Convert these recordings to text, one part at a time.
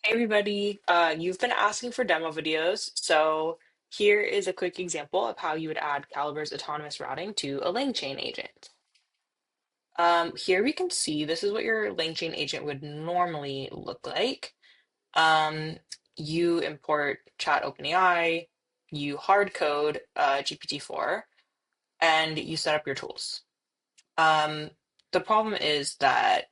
Hey everybody, you've been asking for demo videos, so here is a quick example of how you would add Calibr's autonomous routing to a LangChain agent. Here we can see this is what your LangChain agent would normally look like. Um, you import chat OpenAI, you hard code GPT-4, and you set up your tools. Um, the problem is that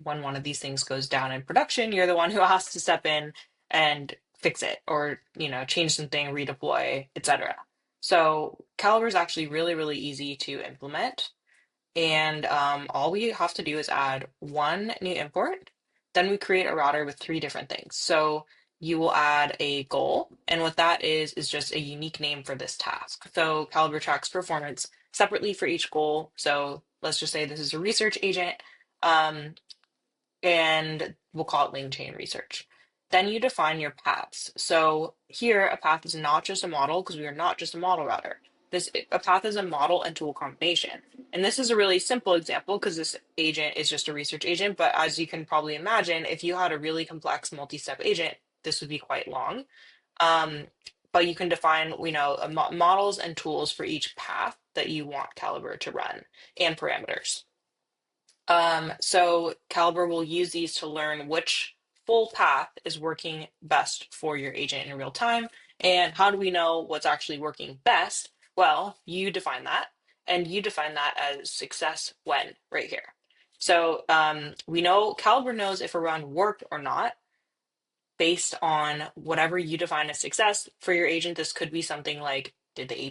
when one of these things goes down in production, you're the one who has to step in and fix it or, change something, redeploy, etc. So Calibre is actually really, really easy to implement. And all we have to do is add one new import. Then we create a router with three different things. So you will add a goal, and what that is just a unique name for this task. So Calibre tracks performance separately for each goal. So let's just say this is a research agent. Um, and we'll call it link chain research. Then you define your paths. So here, a path is not just a model because we are not just a model router. A path is a model and tool combination. And this is a really simple example because this agent is just a research agent. But as you can probably imagine, if you had a really complex multi-step agent, this would be quite long. Um, but you can define, models and tools for each path that you want Calibre to run and parameters. So Calibre will use these to learn which full path is working best for your agent in real time. And how do we know what's actually working best? Well, you define that, and you define that as success when right here. So we know Calibre knows if a run worked or not based on whatever you define as success for your agent. This could be something like, did the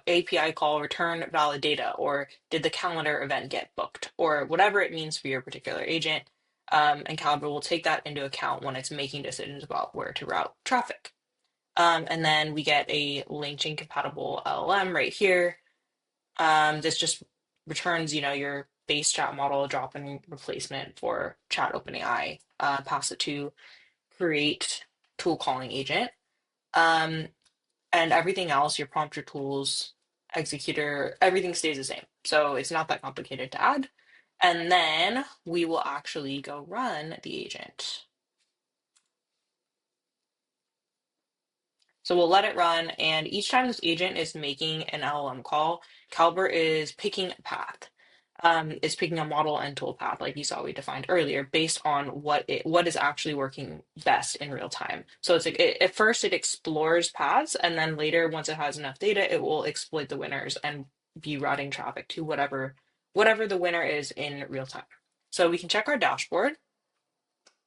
API call return valid data, or did the calendar event get booked, or whatever it means for your particular agent. And Calibre will take that into account when it's making decisions about where to route traffic. And then we get a LangChain compatible LLM right here. This just returns, your base chat model drop-in replacement for chat OpenAI. Pass it to create tool calling agent. Um, and everything else, your prompter tools, executor, everything stays the same. So it's not that complicated to add. And then we will actually go run the agent. So we'll let it run, and each time this agent is making an LLM call, Calibre is picking a path. Is picking a model and tool path, like you saw we defined earlier, based on what is actually working best in real time. So it's like at first it explores paths, and then later, once it has enough data, it will exploit the winners and be routing traffic to whatever the winner is in real time. So we can check our dashboard.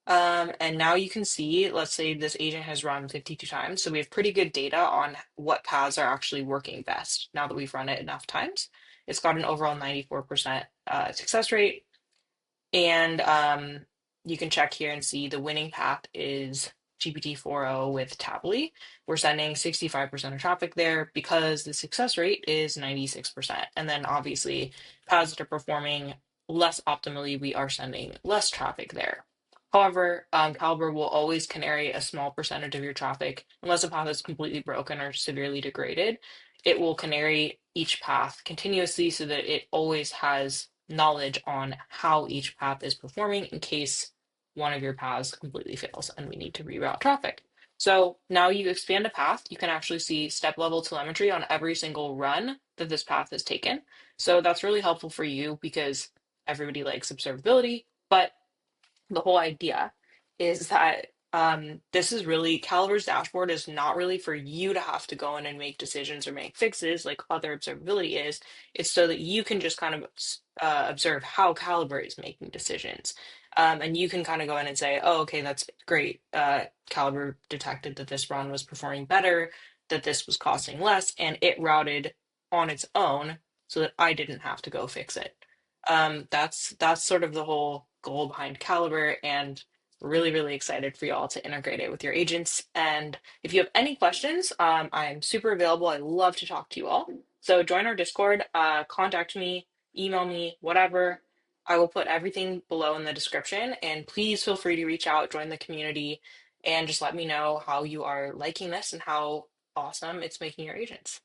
And now you can see, let's say this agent has run 52 times. So we have pretty good data on what paths are actually working best now that we've run it enough times. It's got an overall 94% success rate. And you can check here and see the winning path is GPT-4o with Tably. We're sending 65% of traffic there because the success rate is 96%. And then obviously paths that are performing less optimally, we are sending less traffic there. However, Kalibr will always canary a small percentage of your traffic unless a path is completely broken or severely degraded. It will canary each path continuously so that it always has knowledge on how each path is performing in case one of your paths completely fails and we need to reroute traffic. So now you expand a path, you can actually see step level telemetry on every single run that this path has taken. So that's really helpful for you because everybody likes observability, but the whole idea is that this is really Calibre's dashboard is not really for you to have to go in and make decisions or make fixes like other observability is. It's so that you can just kind of observe how Calibre is making decisions. And you can kind of go in and say, oh, okay, that's great. Calibre detected that this run was performing better, that this was costing less, and it routed on its own so that I didn't have to go fix it. That's sort of the whole goal behind Calibre, and really, really excited for y'all to integrate it with your agents. And if you have any questions, I'm super available. I love to talk to you all. So join our Discord, contact me, email me, whatever. I will put everything below in the description, and please feel free to reach out, join the community, and just let me know how you are liking this and how awesome it's making your agents.